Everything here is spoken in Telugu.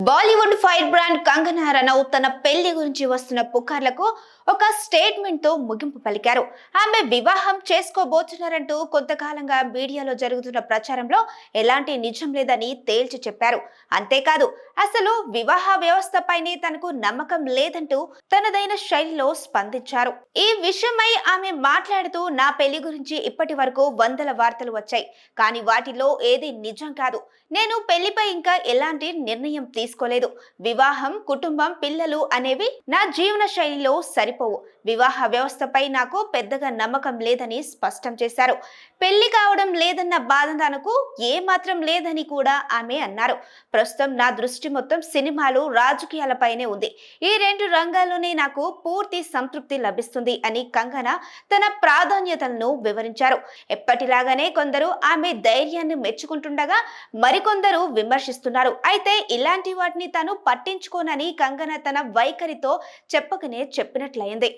బాలీవుడ్ ఫైర్ బ్రాండ్ కంగనా రనౌత్ తన పెళ్లి గురించి వస్తున్న పుకార్లకు ఒక స్టేట్మెంట్ తో ముగింపు పలికారు. ఆమె వివాహం చేసుకోబోతున్నారంటూ కొంతకాలంగా మీడియాలో జరుగుతున్న ప్రచారంలో ఎలాంటి నిజం లేదని తేల్చి చెప్పారు. అంతేకాదు, అసలు వివాహ వ్యవస్థపైనే తనకు నమ్మకం లేదంటూ తనదైన శైలిలో స్పందించారు. ఈ విషయమై ఆమె మాట్లాడుతూ, నా పెళ్లి గురించి ఇప్పటి వరకు వందల వార్తలు వచ్చాయి, కానీ వాటిలో ఏది నిజం కాదు. నేను పెళ్లిపై ఇంకా ఎలాంటి నిర్ణయం తీసుకోలేదు. వివాహం, కుటుంబం, పిల్లలు అనేవి నా జీవన శైలిలో సరిపోవు. వివాహ వ్యవస్థపై నాకు పెద్దగా నమ్మకం లేదని స్పష్టం చేశారు. పెళ్లి కావడం లేదన్న బాధ తనకు ఏమాత్రం లేదని కూడా ఆమె అన్నారు. ప్రస్తుతం నా దృష్టి మొత్తం సినిమాలు, రాజకీయాలపైనే ఉంది. ఈ రెండు రంగాల్లోనే నాకు పూర్తి సంతృప్తి లభిస్తుంది అని కంగనా తన ప్రాధాన్యతలను వివరించారు. ఎప్పటిలాగానే కొందరు ఆమె ధైర్యాన్ని మెచ్చుకుంటుండగా మరికొందరు విమర్శిస్తున్నారు. అయితే ఇలాంటి వాటిని తాను పట్టించుకోనని కంగనా తన వైఖరితో చెప్పకనే చెప్పినట్లయింది.